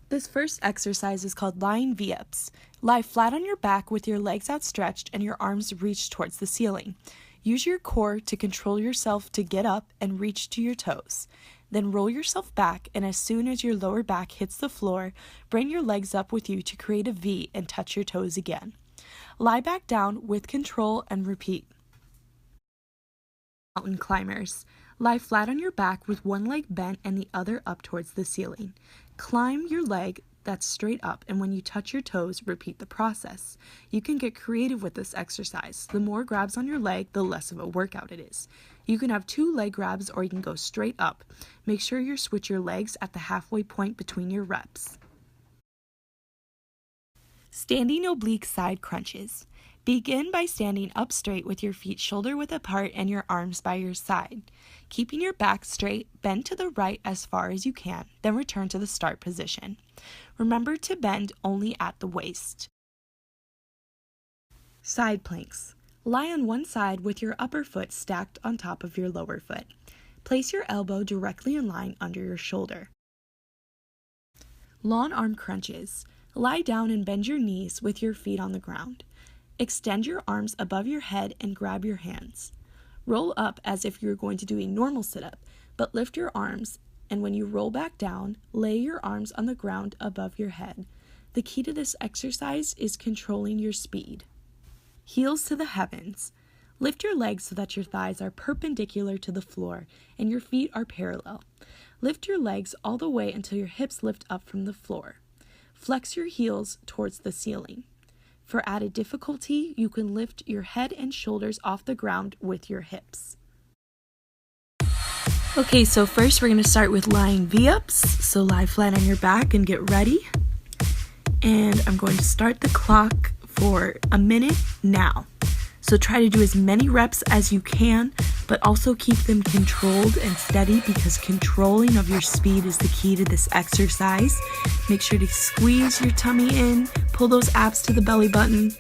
This first exercise is called lying V-ups. Lie flat on your back with your legs outstretched and your arms reached towards the ceiling. Use your core to control yourself to get up and reach to your toes. Then roll yourself back, and as soon as your lower back hits the floor, bring your legs up with you to create a V and touch your toes again. Lie back down with control and repeat. Mountain climbers. Lie flat on your back with one leg bent and the other up towards the ceiling. Climb your leg that's straight up, and when you touch your toes, repeat the process. You can get creative with this exercise. The more grabs on your leg, the less of a workout it is. You can have 2 leg grabs, or you can go straight up. Make sure you switch your legs at the halfway point between your reps. Standing oblique side crunches. Begin by standing up straight with your feet shoulder width apart and your arms by your side. Keeping your back straight, bend to the right as far as you can, then return to the start position. Remember to bend only at the waist. Side planks. Lie on one side with your upper foot stacked on top of your lower foot. Place your elbow directly in line under your shoulder. Long arm crunches. Lie down and bend your knees with your feet on the ground. Extend your arms above your head and grab your hands. Roll up as if you're going to do a normal sit-up, but lift your arms, and when you roll back down, lay your arms on the ground above your head. The key to this exercise is controlling your speed. Heels to the heavens. Lift your legs so that your thighs are perpendicular to the floor and your feet are parallel. Lift your legs all the way until your hips lift up from the floor. Flex your heels towards the ceiling. For added difficulty, you can lift your head and shoulders off the ground with your hips. Okay, so first we're going to start with lying V-ups. So lie flat on your back and get ready. And I'm going to start the clock for a minute now. So try to do as many reps as you can, but also keep them controlled and steady, because controlling of your speed is the key to this exercise. Make sure to squeeze your tummy in, pull those abs to the belly button.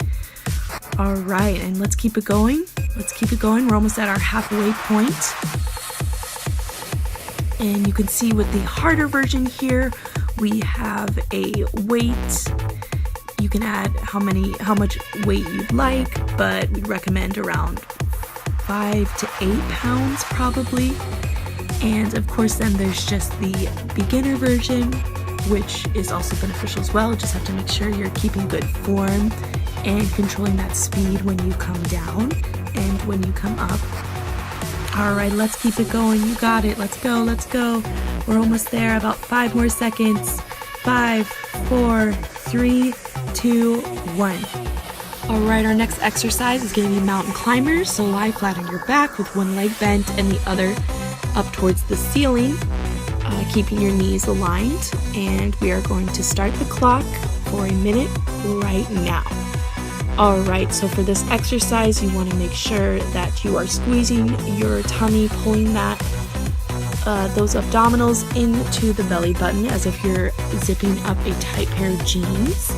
All right, and let's keep it going. We're almost at our halfway point. And you can see with the harder version here, we have a weight. You can add how much weight you'd like, but we recommend around 5 to 8 pounds probably. And of course then there's just the beginner version, which is also beneficial as well. Just have to make sure you're keeping good form and controlling that speed when you come down and when you come up. All right, let's keep it going. You got it. Let's go. We're almost there. About 5 more seconds. 5, 4, 3, 2, 1. All right, our next exercise is going to be mountain climbers. So lie flat on your back with one leg bent and the other up towards the ceiling, keeping your knees aligned. And we are going to start the clock for a minute right now. All right, so for this exercise, you want to make sure that you are squeezing your tummy, pulling those abdominals into the belly button as if you're zipping up a tight pair of jeans.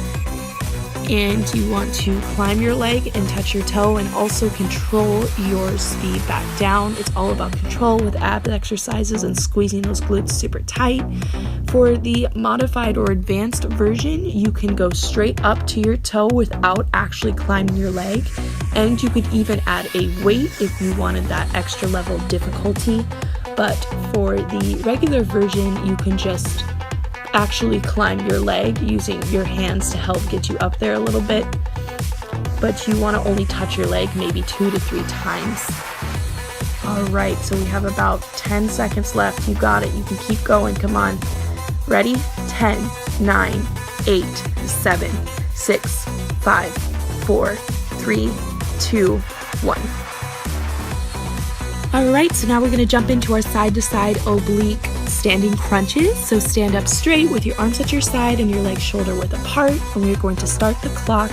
And you want to climb your leg and touch your toe, and also control your speed back down. It's all about control with ab exercises and squeezing those glutes super tight. For the modified or advanced version, you can go straight up to your toe without actually climbing your leg. And you could even add a weight if you wanted that extra level of difficulty. But for the regular version, you can just actually climb your leg using your hands to help get you up there a little bit, but you want to only touch your leg maybe 2 to 3 times. All right, so we have about 10 seconds left. You got it. You can keep going. Come on. Ready? 10, 9, 8, 7, 6, 5, 4, 3, 2, 1. All right, so now we're going to jump into our side-to-side oblique standing crunches. So stand up straight with your arms at your side and your legs shoulder width apart, and we're going to start the clock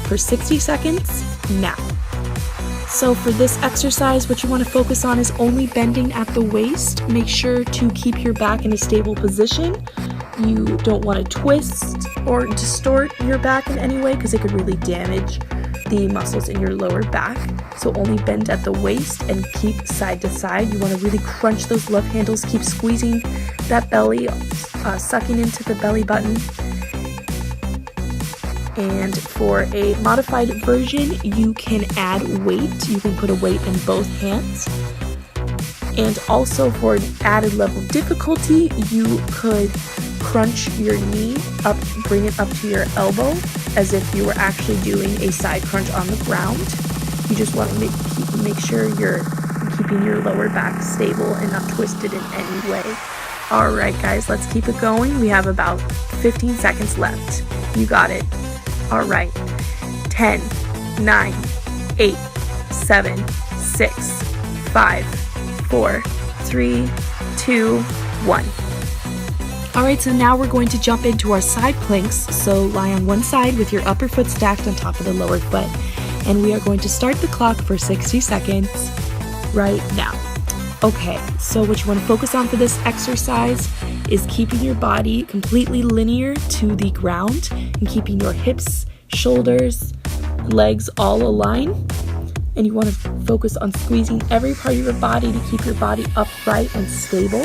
for 60 seconds now. So for this exercise, what you want to focus on is only bending at the waist. Make sure to keep your back in a stable position. You don't want to twist or distort your back in any way, because it could really damage the muscles in your lower back. So only bend at the waist and keep side to side. You want to really crunch those love handles, keep squeezing that belly sucking into the belly button. And for a modified version, you can add weight. You can put a weight in both hands. And also for an added level of difficulty, you could crunch your knee up, bring it up to your elbow as if you were actually doing a side crunch on the ground. You just want to make sure you're keeping your lower back stable and not twisted in any way. Alright guys, let's keep it going. We have about 15 seconds left. You got it. Alright. 10, 9, 8, 7, 6, 5, 4, 3, 2, 1. Alright, so now we're going to jump into our side planks. So lie on one side with your upper foot stacked on top of the lower foot. And we are going to start the clock for 60 seconds right now. Okay, so what you want to focus on for this exercise is keeping your body completely linear to the ground and keeping your hips, shoulders, legs all aligned. And you want to focus on squeezing every part of your body to keep your body upright and stable.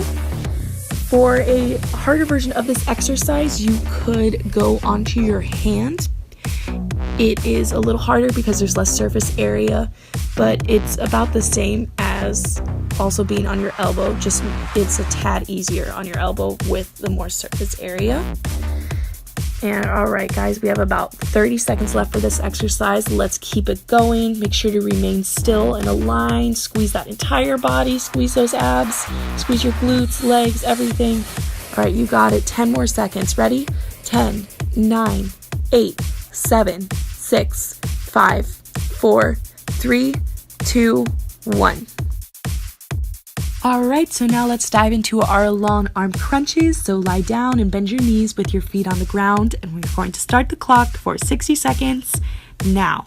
For a harder version of this exercise, you could go onto your hand. It is a little harder because there's less surface area, but it's about the same as also being on your elbow, just it's a tad easier on your elbow with the more surface area. And alright guys, we have about 30 seconds left for this exercise. Let's keep it going. Make sure to remain still and aligned. Squeeze that entire body, squeeze those abs, squeeze your glutes, legs, everything. Alright, you got it. 10 more seconds. Ready? 10, 9, 8, 7, 6, 5, 4, 3, 2, 1. Alright, so now let's dive into our long arm crunches. So lie down and bend your knees with your feet on the ground, and we're going to start the clock for 60 seconds now.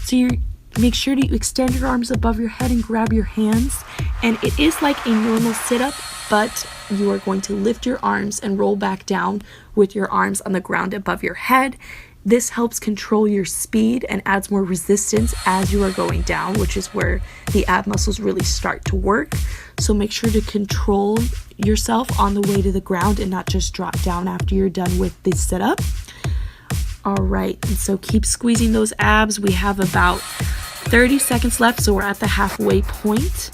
So you make sure to extend your arms above your head and grab your hands, and it is like a normal sit-up, but you are going to lift your arms and roll back down with your arms on the ground above your head. This helps control your speed and adds more resistance as you are going down, which is where the ab muscles really start to work. So make sure to control yourself on the way to the ground and not just drop down after you're done with the sit-up. All right, and so keep squeezing those abs. We have about 30 seconds left, so we're at the halfway point.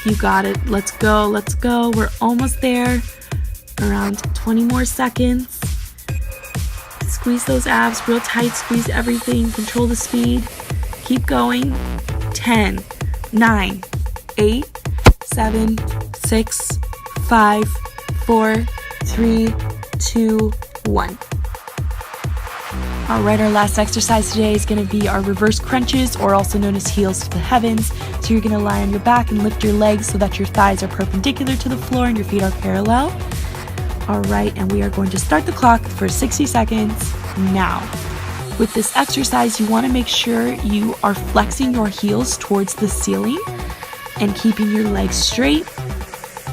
You got it. Let's go, let's go. We're almost there. Around 20 more seconds. Squeeze those abs real tight, squeeze everything, control the speed. Keep going. 10, 9, 8, 7, 6, 5, 4, 3, 2, 1. Alright, our last exercise today is going to be our reverse crunches, or also known as heels to the heavens. So you're going to lie on your back and lift your legs so that your thighs are perpendicular to the floor and your feet are parallel. Alright, and we are going to start the clock for 60 seconds now. With this exercise, you want to make sure you are flexing your heels towards the ceiling and keeping your legs straight.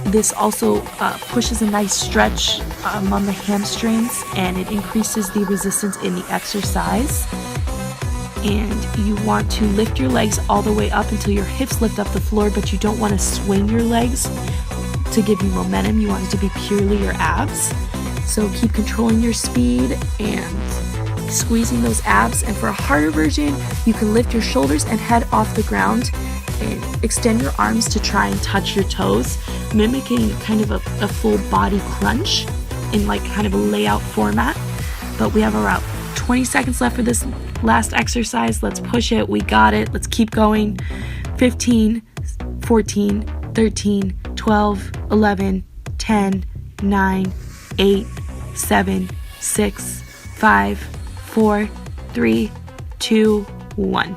This also pushes a nice stretch on the hamstrings, and it increases the resistance in the exercise. And you want to lift your legs all the way up until your hips lift up the floor, but you don't want to swing your legs to give you momentum. You want it to be purely your abs. So keep controlling your speed and squeezing those abs. And for a harder version, you can lift your shoulders and head off the ground and extend your arms to try and touch your toes, mimicking kind of a full body crunch in like kind of a layout format. But we have around 20 seconds left for this last exercise. Let's push it. We got it. Let's keep going. 15, 14, 13, 12, 11, 10, 9, 8, 7, 6, 5, 4, 3, 2, 1.